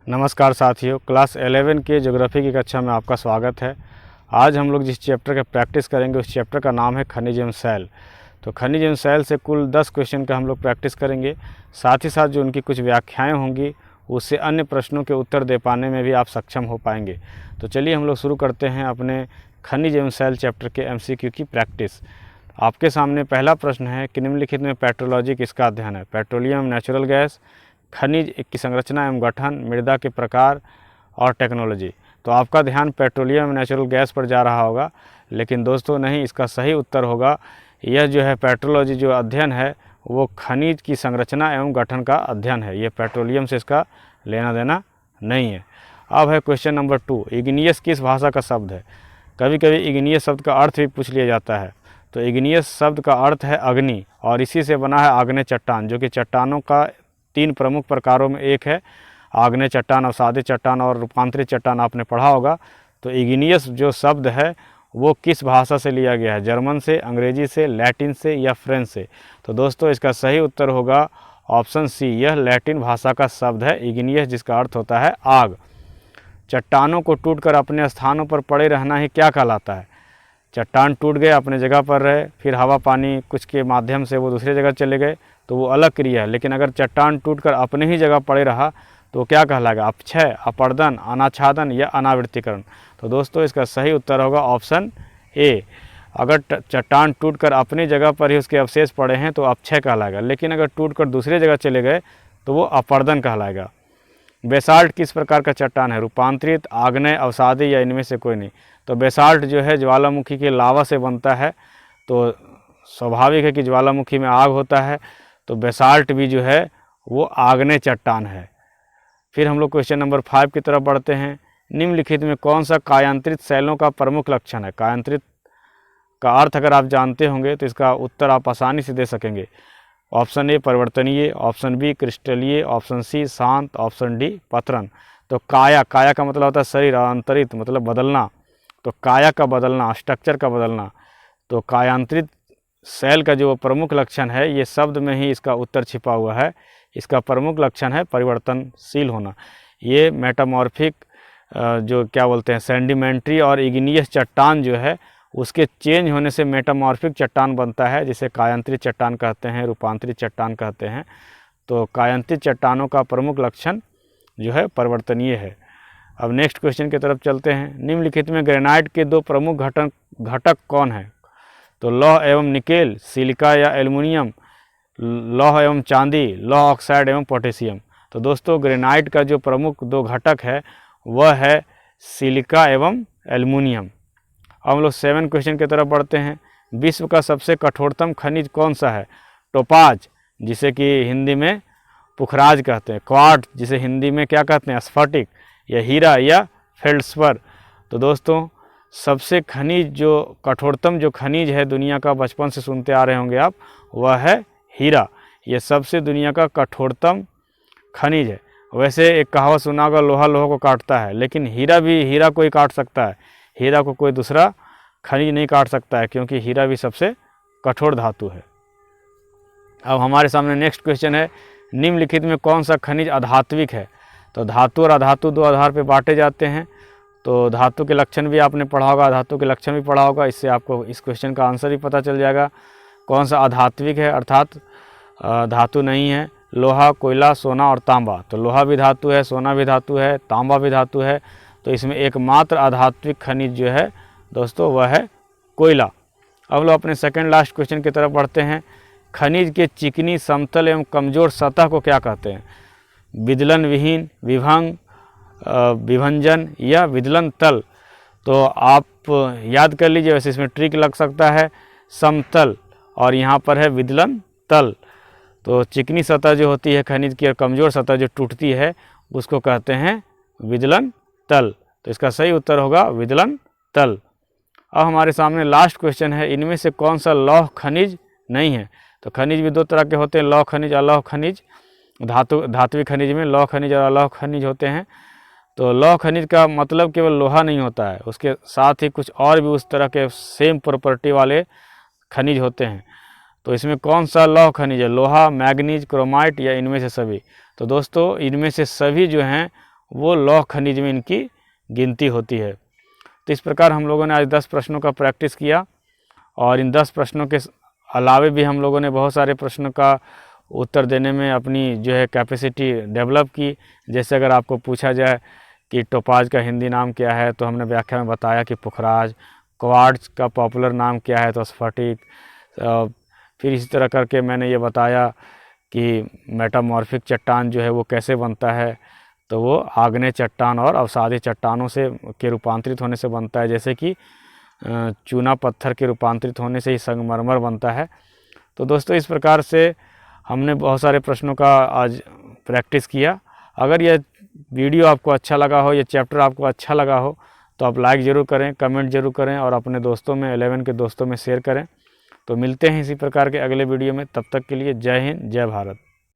नमस्कार साथियों, क्लास 11 के ज्योग्राफी की कक्षा में आपका स्वागत है। आज हम लोग जिस चैप्टर का प्रैक्टिस करेंगे उस चैप्टर का नाम है खनिज एवं शैल। तो खनिज एवं शैल से कुल 10 क्वेश्चन का हम लोग प्रैक्टिस करेंगे। साथ ही साथ जो उनकी कुछ व्याख्याएं होंगी उससे अन्य प्रश्नों के उत्तर दे पाने में भी आप सक्षम हो पाएंगे। तो चलिए हम लोग शुरू करते हैं अपने खनिज एवं शैल चैप्टर के MCQ की प्रैक्टिस। आपके सामने पहला प्रश्न है कि निम्नलिखित में पेट्रोलॉजी किसका अध्ययन है? पेट्रोलियम, नेचुरल गैस, खनिज की संरचना एवं गठन, मृदा के प्रकार और टेक्नोलॉजी। तो आपका ध्यान पेट्रोलियम नेचुरल गैस पर जा रहा होगा, लेकिन दोस्तों नहीं, इसका सही उत्तर होगा यह जो है पेट्रोलॉजी जो अध्ययन है वो खनिज की संरचना एवं गठन का अध्ययन है। यह पेट्रोलियम से इसका लेना देना नहीं है। अब है क्वेश्चन नंबर 2, इग्नियस किस भाषा का शब्द है? कभी कभी इग्नियस शब्द का अर्थ भी पूछ लिया जाता है। तो इग्नियस शब्द का अर्थ है अग्नि और इसी से बना है आग्नेय चट्टान, जो कि चट्टानों का 3 प्रमुख प्रकारों में एक है। आग्नेय चट्टान, अवसादी चट्टान और रूपांतरित चट्टान आपने पढ़ा होगा। तो इग्नियस जो शब्द है वो किस भाषा से लिया गया है? जर्मन से, अंग्रेजी से, लैटिन से या फ्रेंच से? तो दोस्तों इसका सही उत्तर होगा ऑप्शन सी, यह लैटिन भाषा का शब्द है इग्नियस, जिसका अर्थ होता है आग। चट्टानों को टूटकर अपने स्थानों पर पड़े रहना ही क्या कहलाता है? चट्टान टूट गए, अपने जगह पर रहे, फिर हवा पानी कुछ के माध्यम से वो दूसरी जगह चले गए तो वो अलग क्रिया है। लेकिन अगर चट्टान टूटकर अपने ही जगह पड़े रहा तो क्या कहलाएगा? अपक्षय, अपर्दन, अनाच्छादन या अनावृत्तिकरण? तो दोस्तों इसका सही उत्तर होगा ऑप्शन ए। अगर चट्टान टूटकर अपनी जगह पर ही उसके अवशेष पड़े हैं तो अपक्षय कहलाएगा, लेकिन अगर टूटकर दूसरी जगह चले गए तो वो अपर्दन कहलाएगा। बेसाल्ट किस प्रकार का चट्टान है? रूपांतरित, आग्नेय, अवसादी या इनमें से कोई नहीं? तो बेसाल्ट जो है ज्वालामुखी के लावा से बनता है, तो स्वाभाविक है कि ज्वालामुखी में आग होता है, तो बेसाल्ट भी जो है वो आग्नेय चट्टान है। फिर हम लोग क्वेश्चन नंबर 5 की तरफ बढ़ते हैं। निम्नलिखित में कौन सा कायांतरित शैलों का प्रमुख लक्षण है? कायांतरित का अर्थ अगर आप जानते होंगे तो इसका उत्तर आप आसानी से दे सकेंगे। ऑप्शन ए परिवर्तनीय, ऑप्शन बी क्रिस्टलीय, ऑप्शन सी शांत, ऑप्शन डी पतरन। तो काया का मतलब होता है शरीर, अंतरित मतलब बदलना, तो काया का बदलना, स्ट्रक्चर का बदलना। तो कायांतरित शैल का जो प्रमुख लक्षण है ये शब्द में ही इसका उत्तर छिपा हुआ है। इसका प्रमुख लक्षण है परिवर्तनशील होना। ये मेटामॉर्फिक जो क्या बोलते हैं सेडिमेंट्री और इग्नियस चट्टान जो है उसके चेंज होने से मेटामॉर्फिक चट्टान बनता है, जिसे कायांतरित चट्टान कहते हैं, रूपांतरित चट्टान कहते हैं। तो कायांतरित चट्टानों का प्रमुख लक्षण जो है परिवर्तनीय है। अब नेक्स्ट क्वेश्चन की तरफ चलते हैं। निम्नलिखित में ग्रेनाइट के 2 प्रमुख घटक कौन है? तो लौह एवं निकेल, सिलिका या एल्युमिनियम, लौह एवं चांदी, लौह ऑक्साइड एवं पोटेशियम। तो दोस्तों ग्रेनाइट का जो प्रमुख 2 घटक है वह है सिलिका एवं एल्युमिनियम। अब हम लोग 7 क्वेश्चन की तरफ बढ़ते हैं। विश्व का सबसे कठोरतम खनिज कौन सा है? टोपाज, जिसे कि हिंदी में पुखराज कहते हैं, क्वार्ट्ज, जिसे हिंदी में क्या कहते हैं स्फटिक, या हीरा या फेल्ड्सपर। तो दोस्तों सबसे खनिज जो कठोरतम जो खनिज है दुनिया का, बचपन से सुनते आ रहे होंगे आप, वह है हीरा। यह सबसे दुनिया का कठोरतम खनिज है। वैसे एक कहावत सुना होगा, लोहा लोहा को काटता है, लेकिन हीरा भी हीरा को ही काट सकता है। हीरा को कोई दूसरा खनिज नहीं काट सकता है, क्योंकि हीरा भी सबसे कठोर धातु है। अब हमारे सामने नेक्स्ट क्वेश्चन है। निम्नलिखित में कौन सा खनिज अधात्विक है? तो धातु और अधातु 2 आधार पर बांटे जाते हैं। तो धातु के लक्षण भी आपने पढ़ा होगा, अधातु के लक्षण भी पढ़ा होगा। इससे आपको इस क्वेश्चन का आंसर भी पता चल जाएगा। कौन सा अधात्विक है अर्थात धातु नहीं है? लोहा, कोयला, सोना और तांबा। तो लोहा भी धातु है, सोना भी धातु है, तांबा भी धातु है। तो इसमें एकमात्र अधात्विक खनिज जो है दोस्तों वह है कोयला। अब लोग अपने सेकंड लास्ट क्वेश्चन की तरफ बढ़ते हैं। खनिज के चिकनी, समतल एवं कमज़ोर सतह को क्या कहते हैं? विदलन विहीन, विभंग, विभंजन या विदलन तल? तो आप याद कर लीजिए, वैसे इसमें ट्रिक लग सकता है। समतल और यहाँ पर है विदलन तल। तो चिकनी सतह जो होती है खनिज की और कमज़ोर सतह जो टूटती है उसको कहते हैं विदलन तल। तो इसका सही उत्तर होगा विदलन तल। अब हमारे सामने लास्ट क्वेश्चन है। इनमें से कौन सा लौह खनिज नहीं है? तो खनिज भी 2 तरह के होते हैं, लौह खनिज, अलौह खनिज। धात्विक खनिज में लौह खनिज और अलौह खनिज होते हैं। तो लौह खनिज का मतलब केवल लोहा नहीं होता है, उसके साथ ही कुछ और भी उस तरह के सेम प्रॉपर्टी वाले खनिज होते हैं। तो इसमें कौन सा लौह खनिज है? लोहा, मैग्नीज, क्रोमाइट या इनमें से सभी? तो दोस्तों इनमें से सभी जो हैं वो लौह खनिज में इनकी गिनती होती है। तो इस प्रकार हम लोगों ने आज 10 प्रश्नों का प्रैक्टिस किया और इन 10 प्रश्नों के अलावे भी हम लोगों ने बहुत सारे प्रश्नों का उत्तर देने में अपनी जो है कैपेसिटी डेवलप की। जैसे अगर आपको पूछा जाए कि टोपाज का हिंदी नाम क्या है, तो हमने व्याख्या में बताया कि पुखराज। क्वार्ट्ज का पॉपुलर नाम क्या है, तो स्फटिक। फिर इसी तरह करके मैंने ये बताया कि मेटामॉर्फिक चट्टान जो है वो कैसे बनता है, तो वो आग्नेय चट्टान और अवसादी चट्टानों से के रूपांतरित होने से बनता है। जैसे कि चूना पत्थर के रूपांतरित होने से ही संगमरमर बनता है। तो दोस्तों इस प्रकार से हमने बहुत सारे प्रश्नों का आज प्रैक्टिस किया। अगर यह वीडियो आपको अच्छा लगा हो, ये चैप्टर आपको अच्छा लगा हो, तो आप लाइक ज़रूर करें, कमेंट ज़रूर करें और अपने दोस्तों में 11 के दोस्तों में शेयर करें। तो मिलते हैं इसी प्रकार के अगले वीडियो में। तब तक के लिए जय हिंद, जय भारत।